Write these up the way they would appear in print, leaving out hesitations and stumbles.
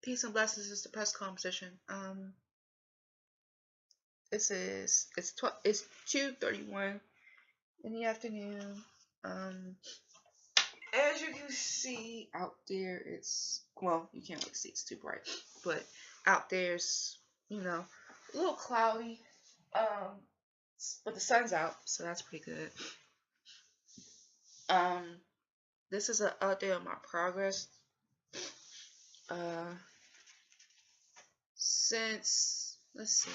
Peace and blessings. This is DepressedComposition. It's 2:31 in the afternoon. As you can see out there, you can't really see, it's too bright, but out there's a little cloudy. But the sun's out, so that's pretty good. This is an update on my progress. Since, let's see,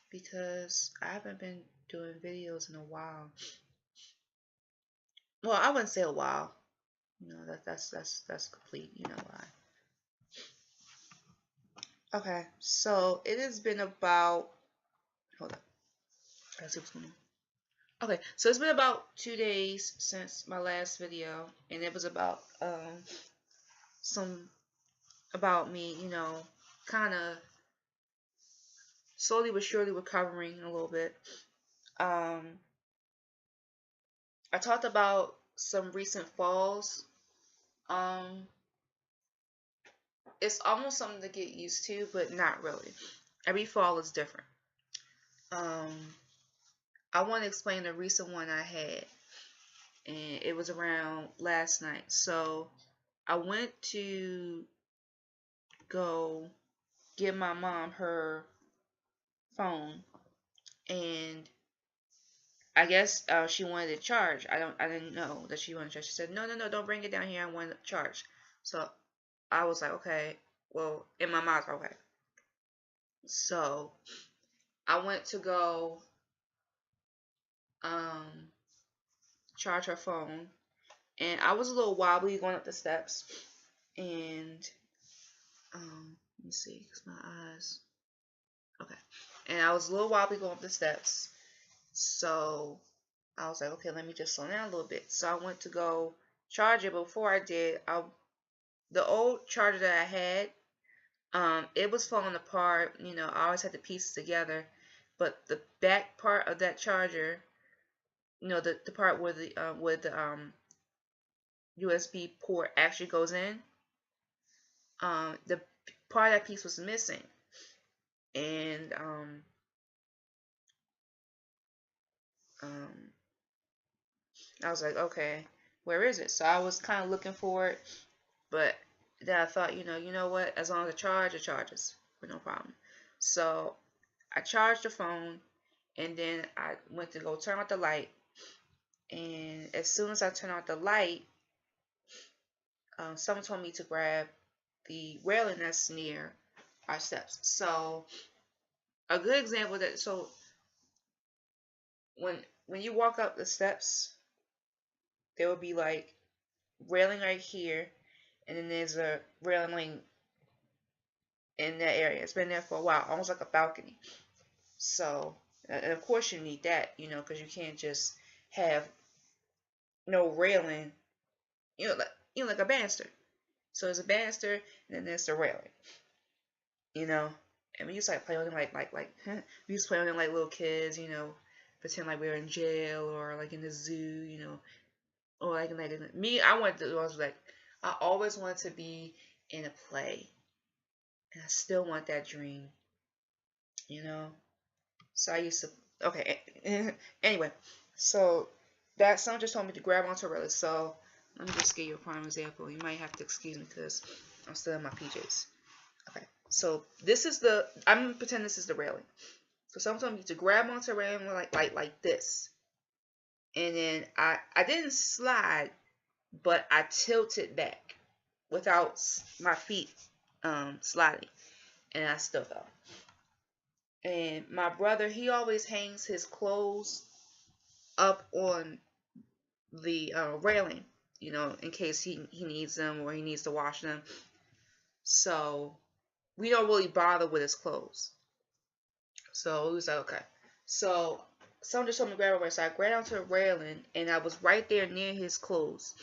because I haven't been doing videos in a while. Well, I wouldn't say a while. That's complete. You know why? Okay, so it has been about. Hold up. Let's see what's going on. Okay, so it's been about 2 days since my last video, and it was about about me, kind of slowly but surely recovering a little bit. I talked about some recent falls. It's almost something to get used to, but not really. Every fall is different. I want to explain the recent one I had, and it was around last night. So I went to go give my mom her phone, and I guess she wanted to charge. I didn't know that she wanted to charge. She said, no, don't bring it down here. I want to charge. So I was like, okay. Well, in my mind, okay. So I went to go charge her phone, and I was a little wobbly going up the steps, and let me see, cause my eyes. Okay, and I was a little wobbly going up the steps, so I was like, okay, let me just slow down a little bit. So I went to go charge it. Before I did, the old charger that I had, it was falling apart. I always had the pieces together, but the back part of that charger, the part where the USB port actually goes in, the part of that piece was missing, and I was like, okay, where is it? So I was kind of looking for it, but then I thought, you know what? As long as it charges with no problem. So I charged the phone, and then I went to go turn out the light, and as soon as I turned out the light, someone told me to grab the railing that's near our steps. So a good example when you walk up the steps, there will be like railing right here, and then there's a railing in that area. It's been there for a while, almost like a balcony. So, and of course you need that, because you can't just have no railing, like a banister. So there's a banister, and then there's the railing, and we used to like play with them we used to play with them like little kids, pretend like we were in jail or like in the zoo, or like me. I always wanted to be in a play, and I still want that dream, So I used to. Okay. Anyway, so that someone just told me to grab onto a railing. So let me just give you a prime example. You might have to excuse me because I'm still in my PJs. Okay. So I'm pretending this is the railing. So someone told me to grab onto a railing like this, and then I didn't slide, but I tilted back without my feet sliding, and I still fell. And my brother, he always hangs his clothes up on the railing, in case he needs them or he needs to wash them. So we don't really bother with his clothes. So we was like, okay. So someone just told me to grab a railing. So I grabbed onto the railing, and I was right there near his clothes.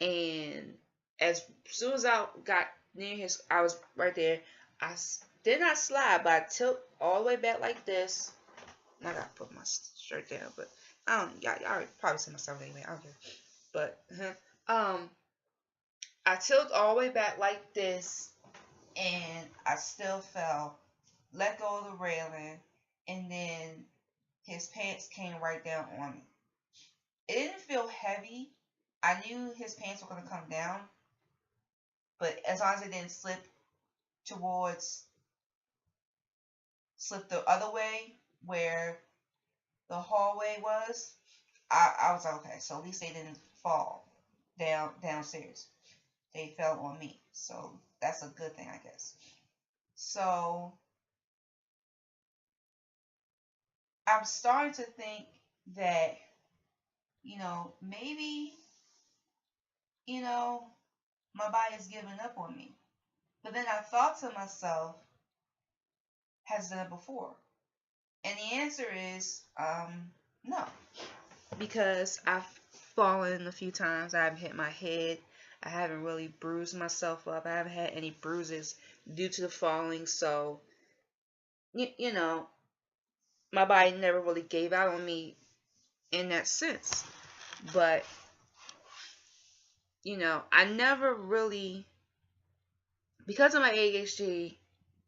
And as soon as I got near I was right there. I did not slide, but I tilt all the way back like this. I gotta put my shirt down, but I don't. Y'all probably see my stuff anyway. I don't care. But I tilted all the way back like this, and I still fell. Let go of the railing, and then his pants came right down on me. It didn't feel heavy. I knew his pants were going to come down, but as long as it didn't slip the other way where the hallway was, I was like, okay, so at least they didn't fall downstairs. They fell on me, so that's a good thing, I guess. So I'm starting to think that, maybe, my body is giving up on me. But then I thought to myself, has done it before? And the answer is no. Because I've fallen a few times. I haven't hit my head. I haven't really bruised myself up. I haven't had any bruises due to the falling. So, you know, my body never really gave out on me in that sense. But, I never really, because of my ADHD,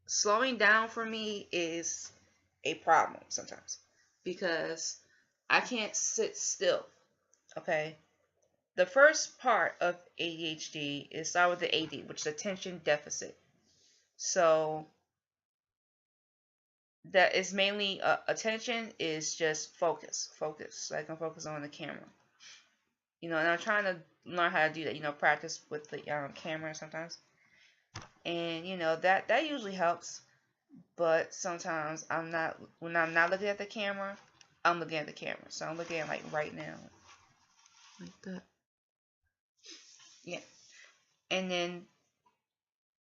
slowing down for me is a problem sometimes. Because I can't sit still. Okay? The first part of ADHD is start with the AD, which is attention deficit. So that is mainly attention is just focus. So I can focus on the camera. And I'm trying to learn how to do that. Practice with the camera sometimes. And that usually helps. But sometimes when I'm not looking at the camera, I'm looking at the camera. So I'm looking at like right now, like that. Yeah. And then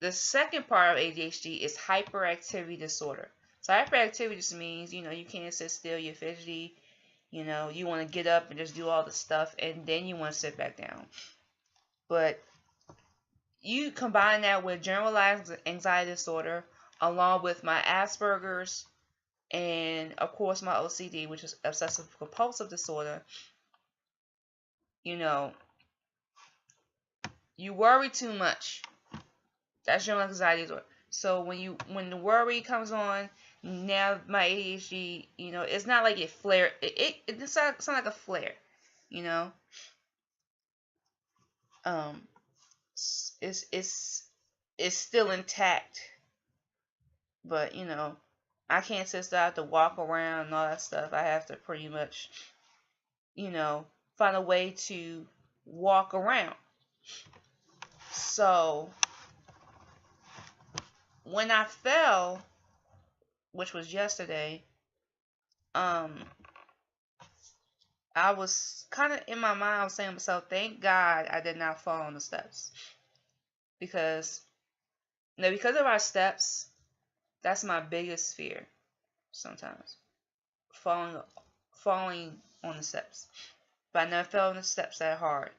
the second part of ADHD is hyperactivity disorder. So hyperactivity just means, you can't sit still, you're fidgety, you want to get up and just do all the stuff, and then you want to sit back down. But you combine that with generalized anxiety disorder, along with my Asperger's, and of course my OCD, which is obsessive compulsive disorder. You worry too much. That's general anxiety disorder. So when the worry comes on, now my ADHD, it's not like it flare. It's not like a flare, It's still intact, but I can't sit still. I have to walk around and all that stuff. I have to pretty much, find a way to walk around. So when I fell, which was yesterday, I was kind of in my mind, I was saying to myself, thank God I did not fall on the steps. Because of our steps, that's my biggest fear sometimes. Falling on the steps. But I never fell on the steps that hard.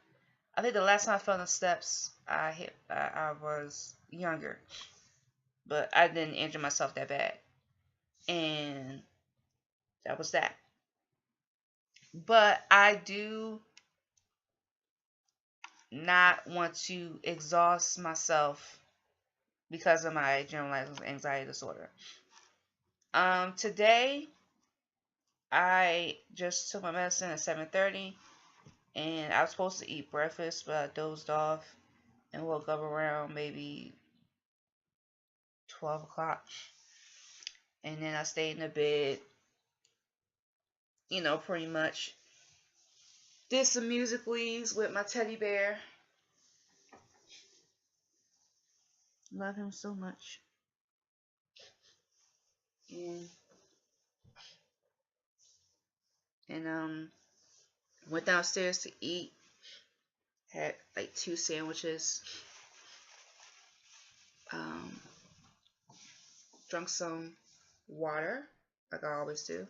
I think the last time I fell on the steps, I was younger. But I didn't injure myself that bad. And that was that. But I do not want to exhaust myself because of my generalized anxiety disorder. Today, I just took my medicine at 7:30, and I was supposed to eat breakfast, but I dozed off and woke up around maybe 12 o'clock. And then I stayed in the bed, pretty much. Did some musicals with my teddy bear. Love him so much. And went downstairs to eat. Had like 2 sandwiches. Drunk some water, like I always do.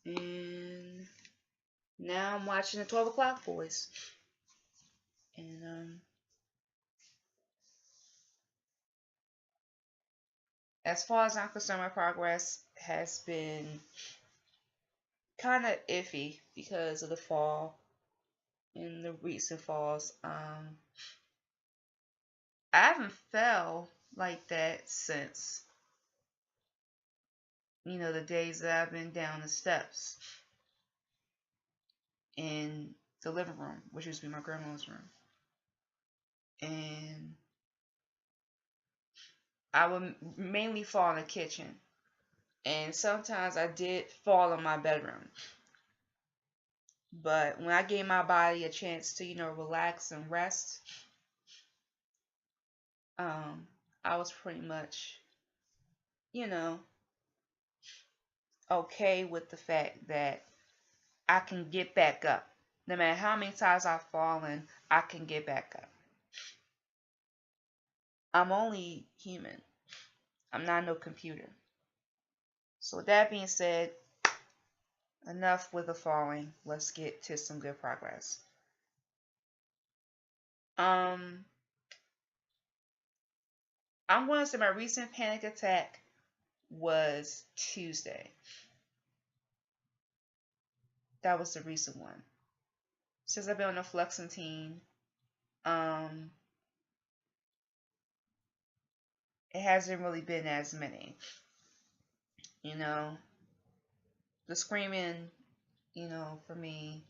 And now I'm watching the 12 o'clock boys. And as far as I'm concerned, my progress has been kind of iffy because of the fall. in the recent falls. I haven't fell like that since, you know, the days that I've been down the steps in the living room, which used to be my grandma's room. And I would mainly fall in the kitchen. And sometimes I did fall in my bedroom. But when I gave my body a chance to, you know, relax and rest, I was pretty much, you know, okay with the fact that I can get back up. No matter how many times I've fallen, I can get back up. I'm only human. I'm not no computer. So with that being said, enough with the falling. Let's get to some good progress. I'm going to say my recent panic attack was Tuesday. That was the recent one. Since I've been on the Flexantine, it hasn't really been as many. You know, the screaming, you know, for me,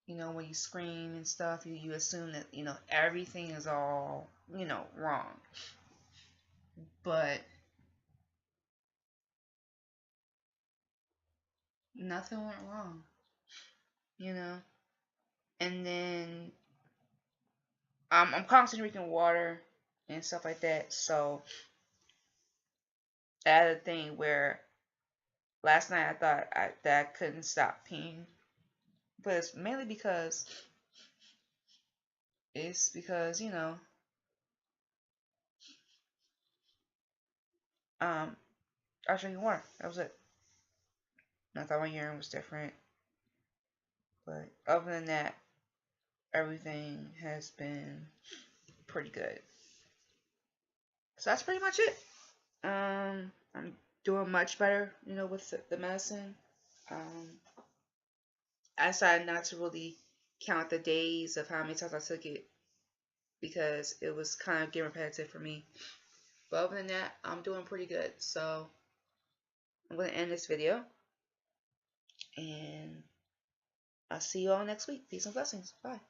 you know, when you scream and stuff, you assume that, you know, everything is all, you know, wrong. But nothing went wrong, you know. And then I'm constantly drinking water and stuff like that. So I had a thing where last night I thought that I couldn't stop peeing, but it's mainly because you know, I was drinking water. That was it. And I thought my urine was different, but other than that, everything has been pretty good. So that's pretty much it. I'm doing much better, you know, with the medicine. I decided not to really count the days of how many times I took it because it was kind of getting repetitive for me. But other than that, I'm doing pretty good. So I'm going to end this video. And I'll see you all next week. Peace and blessings. Bye.